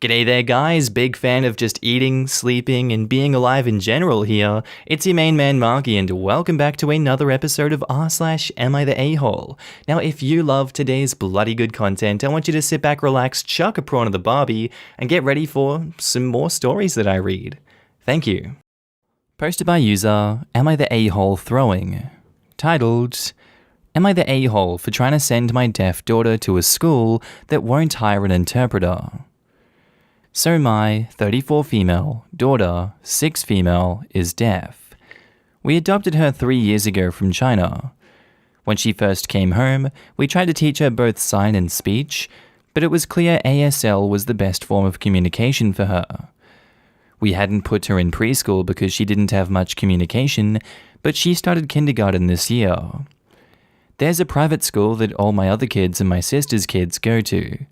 G'day there guys, big fan of just eating, sleeping, and being alive in general here. It's your main man Markee and welcome back to another episode of r/AmITheA. Now if you love today's bloody good content, I want you to sit back, relax, chuck a prawn of the barbie, and get ready for some more stories that I read. Thank you. Posted by user AmITheA Throwing. Titled, Am I the a-hole for trying to send my deaf daughter to a school that won't hire an interpreter? So my 34 female daughter, 6 female, is deaf. We adopted her 3 years ago from China. When she first came home, we tried to teach her both sign and speech, but it was clear ASL was the best form of communication for her. We hadn't put her in preschool because she didn't have much communication, but she started kindergarten this year. There's a private school that all my other kids and my sister's kids go to.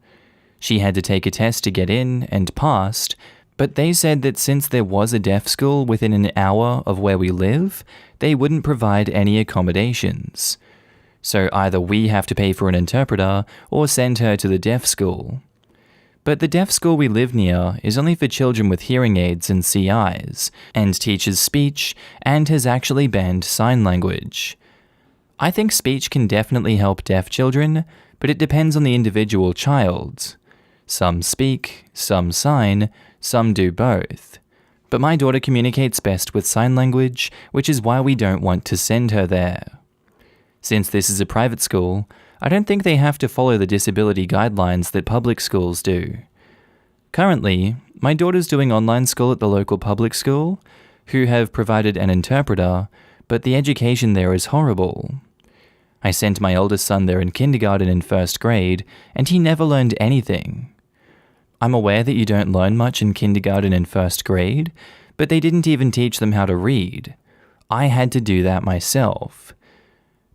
She had to take a test to get in and passed, but they said that since there was a deaf school within an hour of where we live, they wouldn't provide any accommodations. So either we have to pay for an interpreter or send her to the deaf school. But the deaf school we live near is only for children with hearing aids and CIs, and teaches speech, and has actually banned sign language. I think speech can definitely help deaf children, but it depends on the individual child. Some speak, some sign, some do both. But my daughter communicates best with sign language, which is why we don't want to send her there. Since this is a private school, I don't think they have to follow the disability guidelines that public schools do. Currently, my daughter's doing online school at the local public school, who have provided an interpreter, but the education there is horrible. I sent my oldest son there in kindergarten in first grade, and he never learned anything. I'm aware that you don't learn much in kindergarten and first grade, but they didn't even teach them how to read. I had to do that myself.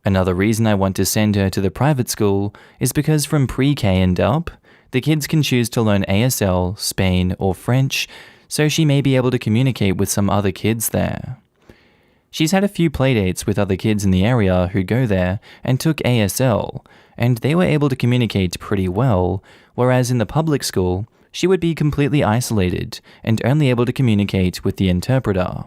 Another reason I want to send her to the private school is because from pre-K and up, the kids can choose to learn ASL, Spain, or French, so she may be able to communicate with some other kids there. She's had a few playdates with other kids in the area who go there and took ASL, and they were able to communicate pretty well, whereas in the public school, she would be completely isolated and only able to communicate with the interpreter.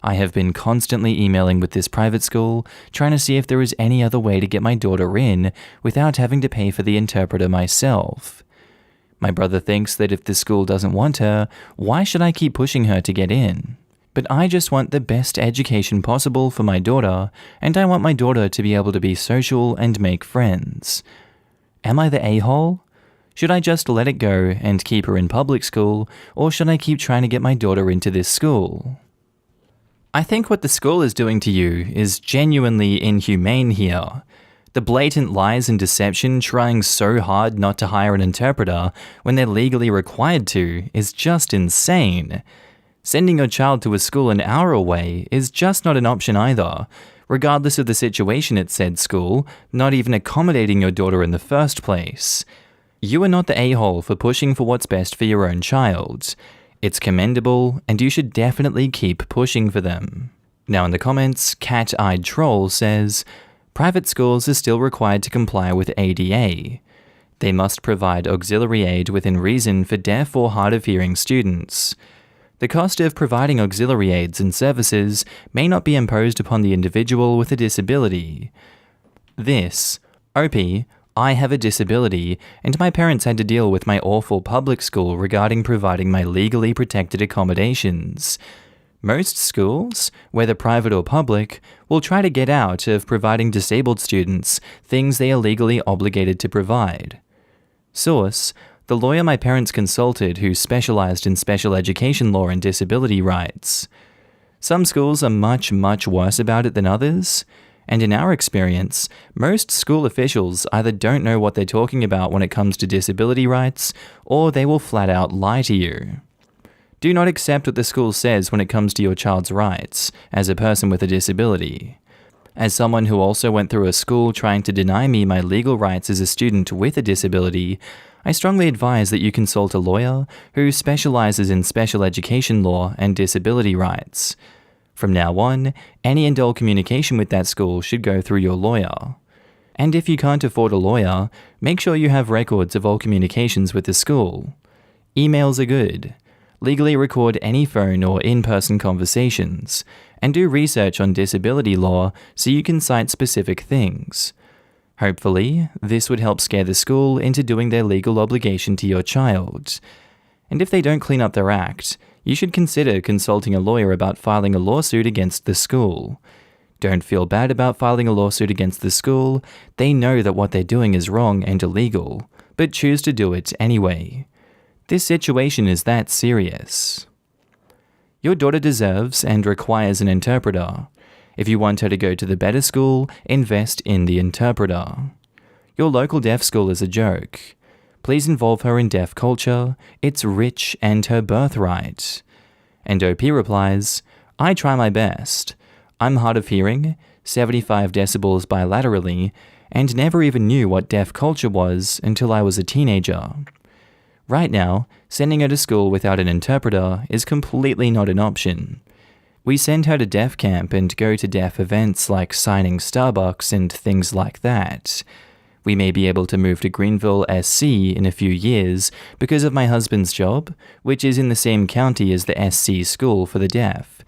I have been constantly emailing with this private school, trying to see if there is any other way to get my daughter in without having to pay for the interpreter myself. My brother thinks that if the school doesn't want her, why should I keep pushing her to get in? But I just want the best education possible for my daughter, and I want my daughter to be able to be social and make friends. Am I the a-hole? Should I just let it go and keep her in public school, or should I keep trying to get my daughter into this school? I think what the school is doing to you is genuinely inhumane here. The blatant lies and deception trying so hard not to hire an interpreter when they're legally required to is just insane. Sending your child to a school an hour away is just not an option either, regardless of the situation at said school, not even accommodating your daughter in the first place. You are not the a-hole for pushing for what's best for your own child. It's commendable, and you should definitely keep pushing for them. Now in the comments, Cat-Eyed Troll says, private schools are still required to comply with ADA. They must provide auxiliary aid within reason for deaf or hard of hearing students. The cost of providing auxiliary aids and services may not be imposed upon the individual with a disability. This, OP, I have a disability, and my parents had to deal with my awful public school regarding providing my legally protected accommodations. Most schools, whether private or public, will try to get out of providing disabled students things they are legally obligated to provide. Source, the lawyer my parents consulted who specialized in special education law and disability rights. Some schools are much worse about it than others, and in our experience, most school officials either don't know what they're talking about when it comes to disability rights, or they will flat out lie to you. Do not accept what the school says when it comes to your child's rights, as a person with a disability. As someone who also went through a school trying to deny me my legal rights as a student with a disability, I strongly advise that you consult a lawyer who specializes in special education law and disability rights. From now on, any and all communication with that school should go through your lawyer. And if you can't afford a lawyer, make sure you have records of all communications with the school. Emails are good. Legally record any phone or in-person conversations, and do research on disability law so you can cite specific things. Hopefully, this would help scare the school into doing their legal obligation to your child. And if they don't clean up their act, you should consider consulting a lawyer about filing a lawsuit against the school. Don't feel bad about filing a lawsuit against the school. They know that what they're doing is wrong and illegal, but choose to do it anyway. This situation is that serious. Your daughter deserves and requires an interpreter. If you want her to go to the better school, invest in the interpreter. Your local deaf school is a joke. Please involve her in deaf culture. It's rich and her birthright. And OP replies, I try my best. I'm hard of hearing, 75 decibels bilaterally, and never even knew what deaf culture was until I was a teenager. Right now, sending her to school without an interpreter is completely not an option. We send her to deaf camp and go to deaf events like signing Starbucks and things like that. We may be able to move to Greenville, SC in a few years because of my husband's job, which is in the same county as the SC school for the deaf.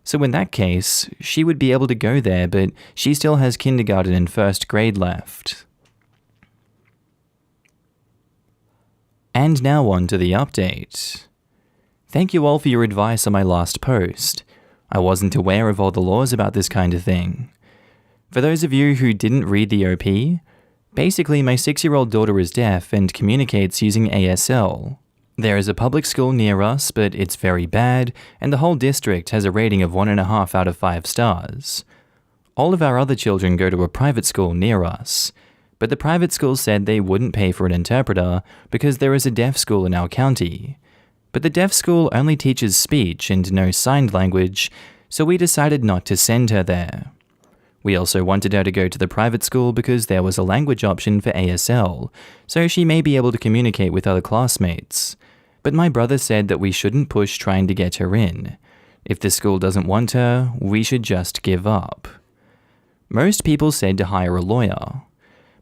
So in that case, she would be able to go there, but she still has kindergarten and first grade left. And now on to the update. Thank you all for your advice on my last post. I wasn't aware of all the laws about this kind of thing. For those of you who didn't read the OP, basically my 6-year-old daughter is deaf and communicates using ASL. There is a public school near us, but it's very bad, and the whole district has a rating of 1.5 out of 5 stars. All of our other children go to a private school near us, but the private school said they wouldn't pay for an interpreter because there is a deaf school in our county. But the deaf school only teaches speech and no signed language, so we decided not to send her there. We also wanted her to go to the private school because there was a language option for ASL, so she may be able to communicate with other classmates. But my brother said that we shouldn't push trying to get her in. If the school doesn't want her, we should just give up. Most people said to hire a lawyer.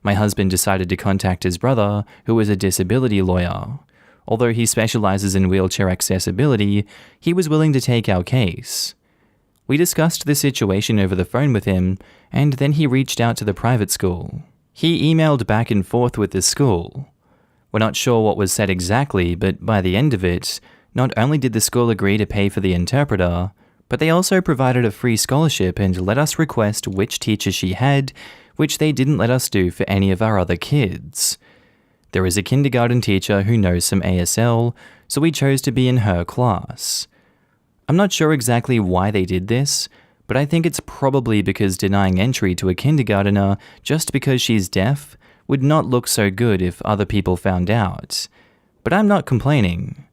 My husband decided to contact his brother, who is a disability lawyer. Although he specializes in wheelchair accessibility, he was willing to take our case. We discussed the situation over the phone with him, and then he reached out to the private school. He emailed back and forth with the school. We're not sure what was said exactly, but by the end of it, not only did the school agree to pay for the interpreter, but they also provided a free scholarship and let us request which teacher she had, which they didn't let us do for any of our other kids. There is a kindergarten teacher who knows some ASL, so we chose to be in her class. I'm not sure exactly why they did this, but I think it's probably because denying entry to a kindergartner just because she's deaf would not look so good if other people found out. But I'm not complaining.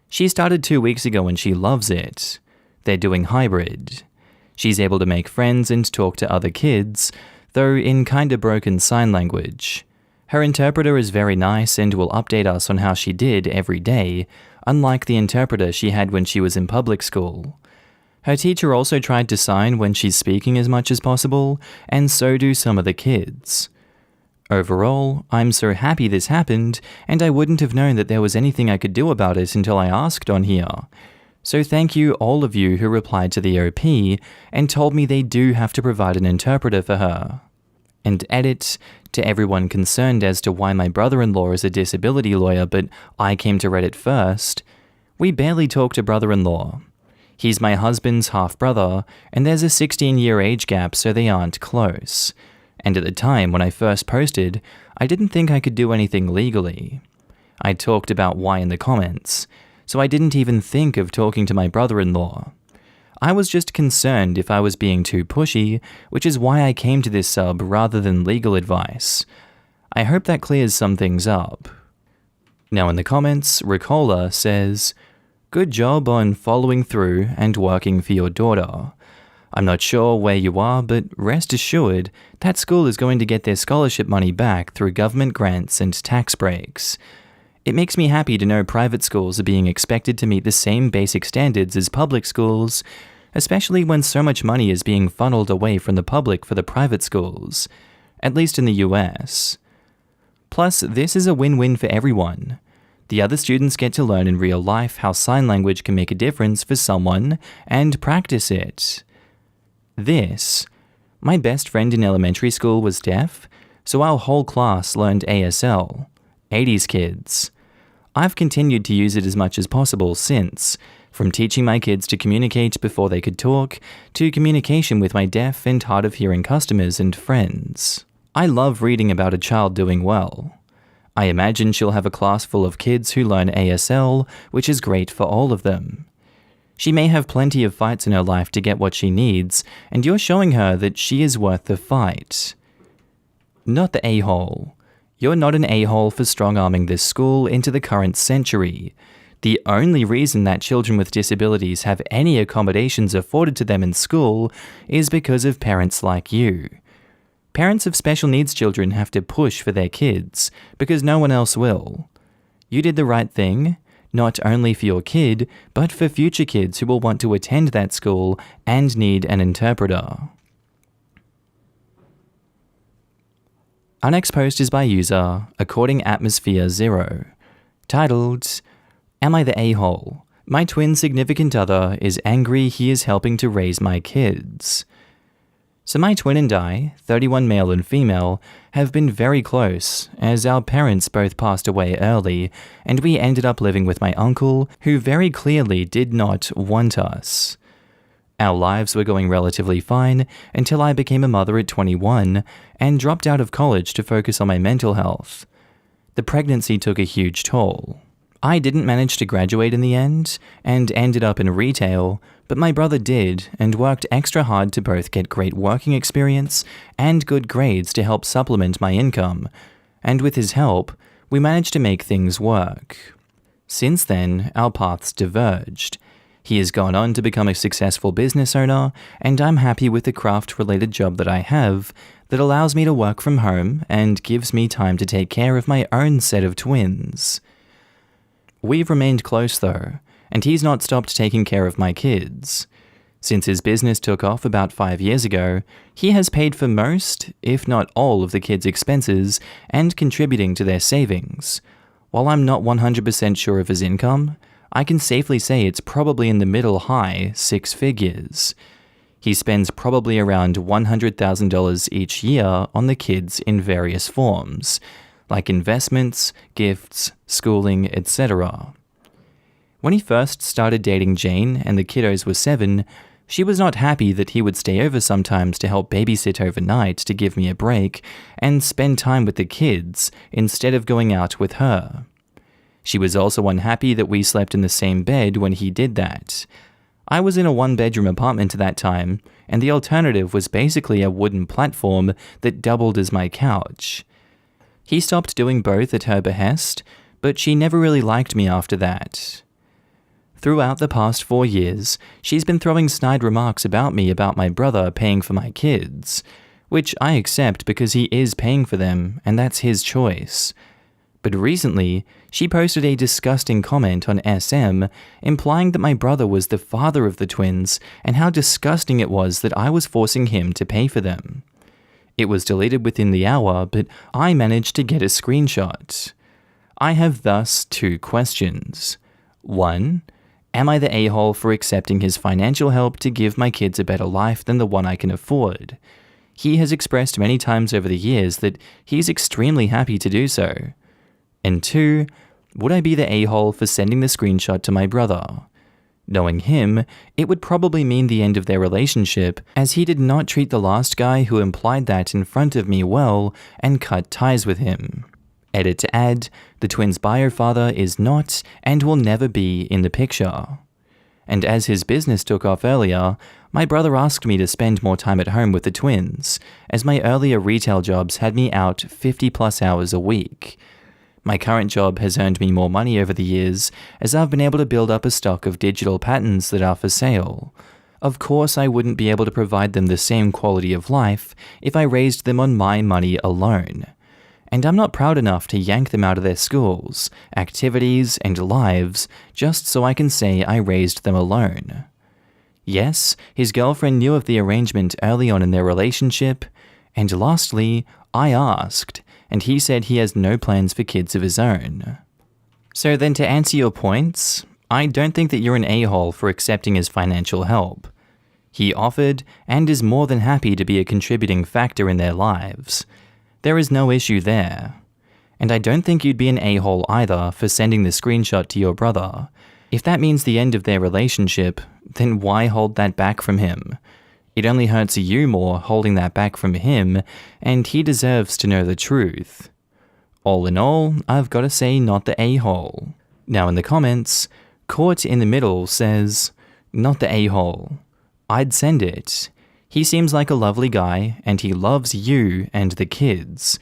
She started 2 weeks ago and she loves it. They're doing hybrid. She's able to make friends and talk to other kids, though in kinda broken sign language. Her interpreter is very nice and will update us on how she did every day, unlike the interpreter she had when she was in public school. Her teacher also tried to sign when she's speaking as much as possible, and so do some of the kids. Overall, I'm so happy this happened, and I wouldn't have known that there was anything I could do about it until I asked on here. So thank you all of you who replied to the OP and told me they do have to provide an interpreter for her. And edit, to everyone concerned as to why my brother-in-law is a disability lawyer but I came to Reddit first, we barely talk to brother-in-law. He's my husband's half-brother, and there's a 16-year age gap so they aren't close. And at the time when I first posted, I didn't think I could do anything legally. I talked about why in the comments, so I didn't even think of talking to my brother-in-law. I was just concerned if I was being too pushy, which is why I came to this sub rather than legal advice. I hope that clears some things up. Now in the comments, Ricola says, "Good job on following through and working for your daughter. I'm not sure where you are, but rest assured, that school is going to get their scholarship money back through government grants and tax breaks. It makes me happy to know private schools are being expected to meet the same basic standards as public schools, especially when so much money is being funneled away from the public for the private schools, at least in the US. Plus, this is a win-win for everyone. The other students get to learn in real life how sign language can make a difference for someone and practice it. My best friend in elementary school was deaf, so our whole class learned ASL, 80s kids. I've continued to use it as much as possible since, from teaching my kids to communicate before they could talk, to communication with my deaf and hard of hearing customers and friends. I love reading about a child doing well. I imagine she'll have a class full of kids who learn ASL, which is great for all of them. She may have plenty of fights in her life to get what she needs, and you're showing her that she is worth the fight. Not the a-hole. You're not an a-hole for strong-arming this school into the current century. The only reason that children with disabilities have any accommodations afforded to them in school is because of parents like you. Parents of special needs children have to push for their kids, because no one else will. You did the right thing, not only for your kid, but for future kids who will want to attend that school and need an interpreter. Our next post is by user AmITheA0, titled, Am I the a-hole? My twin significant other is angry he is helping to raise my kids. So my twin and I, 31 male and female, have been very close, as our parents both passed away early, and we ended up living with my uncle, who very clearly did not want us. Our lives were going relatively fine until I became a mother at 21 and dropped out of college to focus on my mental health. The pregnancy took a huge toll. I didn't manage to graduate in the end, and ended up in retail, but my brother did and worked extra hard to both get great working experience and good grades to help supplement my income, and with his help, we managed to make things work. Since then, our paths diverged. He has gone on to become a successful business owner, and I'm happy with the craft-related job that I have that allows me to work from home and gives me time to take care of my own set of twins. We've remained close though, and he's not stopped taking care of my kids. Since his business took off about 5 years ago, he has paid for most, if not all, of the kids' expenses and contributing to their savings. While I'm not 100% sure of his income, I can safely say it's probably in the middle-high 6 figures. He spends probably around $100,000 each year on the kids in various forms, like investments, gifts, schooling, etc. When he first started dating Jane and the kiddos were 7, she was not happy that he would stay over sometimes to help babysit overnight to give me a break and spend time with the kids instead of going out with her. She was also unhappy that we slept in the same bed when he did that. I was in a 1-bedroom apartment at that time, and the alternative was basically a wooden platform that doubled as my couch. He stopped doing both at her behest, but she never really liked me after that. Throughout the past 4 years, she's been throwing snide remarks about me about my brother paying for my kids, which I accept because he is paying for them, and that's his choice. But recently, she posted a disgusting comment on SM, implying that my brother was the father of the twins, and how disgusting it was that I was forcing him to pay for them. It was deleted within the hour, but I managed to get a screenshot. I have thus 2 questions. 1. Am I the a-hole for accepting his financial help to give my kids a better life than the one I can afford? He has expressed many times over the years that he's extremely happy to do so. And 2, would I be the a-hole for sending the screenshot to my brother? Knowing him, it would probably mean the end of their relationship, as he did not treat the last guy who implied that in front of me well and cut ties with him. Edit to add, the twins' bio father is not and will never be in the picture. And as his business took off earlier, my brother asked me to spend more time at home with the twins, as my earlier retail jobs had me out 50+ hours a week. My current job has earned me more money over the years, as I've been able to build up a stock of digital patents that are for sale. Of course, I wouldn't be able to provide them the same quality of life if I raised them on my money alone. And I'm not proud enough to yank them out of their schools, activities, and lives just so I can say I raised them alone. Yes, his girlfriend knew of the arrangement early on in their relationship, and lastly, I asked, and he said he has no plans for kids of his own. So then to answer your points, I don't think that you're an a-hole for accepting his financial help. He offered and is more than happy to be a contributing factor in their lives. There is no issue there. And I don't think you'd be an a-hole either for sending the screenshot to your brother. If that means the end of their relationship, then why hold that back from him? It only hurts you more holding that back from him, and he deserves to know the truth. All in all, I've got to say not the a-hole. Now in the comments, Court in the middle says, not the a-hole. I'd send it. He seems like a lovely guy, and he loves you and the kids.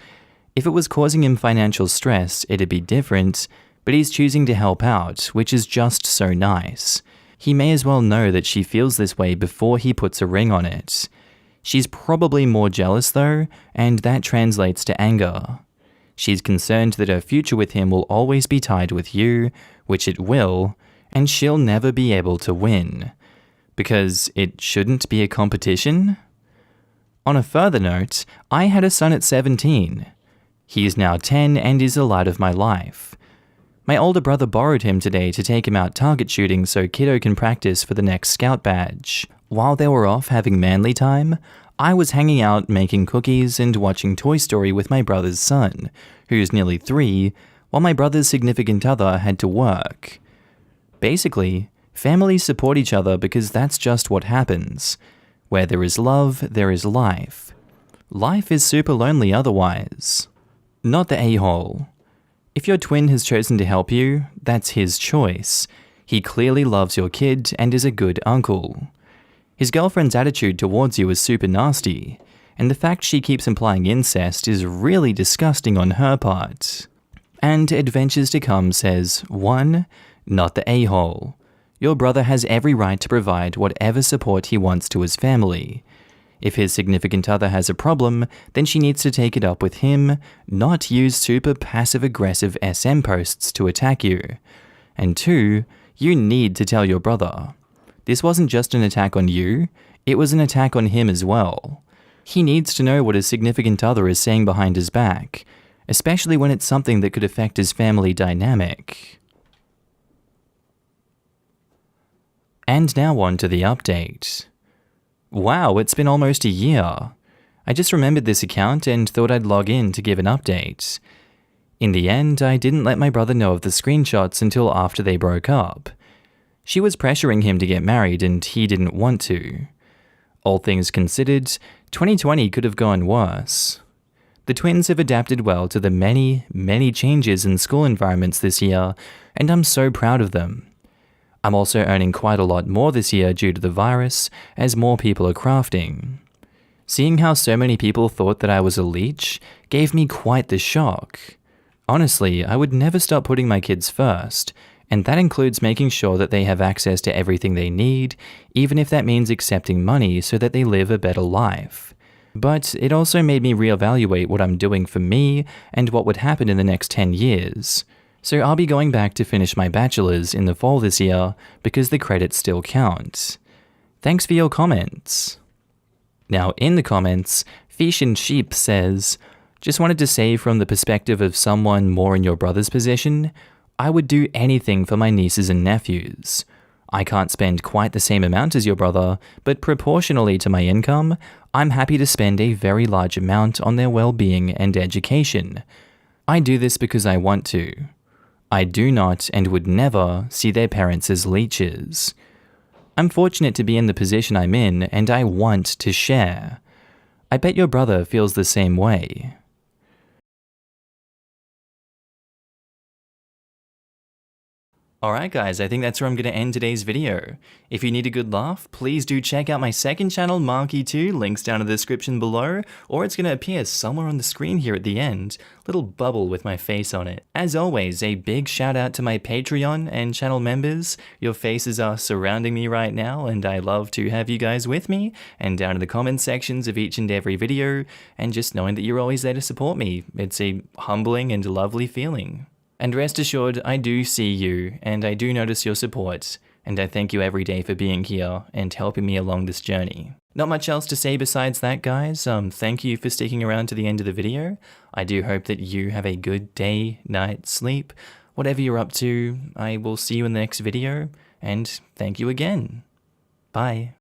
If it was causing him financial stress, it'd be different, but he's choosing to help out, which is just so nice. He may as well know that she feels this way before he puts a ring on it. She's probably more jealous though, and that translates to anger. She's concerned that her future with him will always be tied with you, which it will, and she'll never be able to win. Because it shouldn't be a competition? On a further note, I had a son at 17. He is now 10 and is the light of my life. My older brother borrowed him today to take him out target shooting so kiddo can practice for the next scout badge. While they were off having manly time, I was hanging out making cookies and watching Toy Story with my brother's son, who's nearly 3, while my brother's significant other had to work. Basically, families support each other because that's just what happens. Where there is love, there is life. Life is super lonely otherwise. Not the a-hole. If your twin has chosen to help you, that's his choice. He clearly loves your kid and is a good uncle. His girlfriend's attitude towards you is super nasty, and the fact she keeps implying incest is really disgusting on her part. And Adventures to Come says, 1. Not the a-hole. Your brother has every right to provide whatever support he wants to his family. If his significant other has a problem, then she needs to take it up with him, not use super passive-aggressive SM posts to attack you. And 2, you need to tell your brother. This wasn't just an attack on you, it was an attack on him as well. He needs to know what his significant other is saying behind his back, especially when it's something that could affect his family dynamic. And now on to the update. Wow, it's been almost a year. I just remembered this account and thought I'd log in to give an update. In the end, I didn't let my brother know of the screenshots until after they broke up. She was pressuring him to get married and he didn't want to. All things considered, 2020 could have gone worse. The twins have adapted well to the many, many changes in school environments this year, and I'm so proud of them. I'm also earning quite a lot more this year due to the virus, as more people are crafting. Seeing how so many people thought that I was a leech gave me quite the shock. Honestly, I would never stop putting my kids first, and that includes making sure that they have access to everything they need, even if that means accepting money so that they live a better life. But it also made me reevaluate what I'm doing for me and what would happen in the next 10 years. So I'll be going back to finish my bachelor's in the fall this year because the credits still count. Thanks for your comments. Now in the comments, Fish and Sheep says, just wanted to say from the perspective of someone more in your brother's position, I would do anything for my nieces and nephews. I can't spend quite the same amount as your brother, but proportionally to my income, I'm happy to spend a very large amount on their well-being and education. I do this because I want to. I do not and would never see their parents as leeches. I'm fortunate to be in the position I'm in and I want to share. I bet your brother feels the same way. Alright guys, I think that's where I'm going to end today's video. If you need a good laugh, please do check out my second channel, Markee 2, links down in the description below, or it's going to appear somewhere on the screen here at the end, little bubble with my face on it. As always, a big shout out to my Patreon and channel members. Your faces are surrounding me right now, and I love to have you guys with me, and down in the comment sections of each and every video, and just knowing that you're always there to support me. It's a humbling and lovely feeling. And rest assured, I do see you, and I do notice your support, and I thank you every day for being here and helping me along this journey. Not much else to say besides that, guys. Thank you for sticking around to the end of the video. I do hope that you have a good day, night, sleep, whatever you're up to, I will see you in the next video, and thank you again. Bye.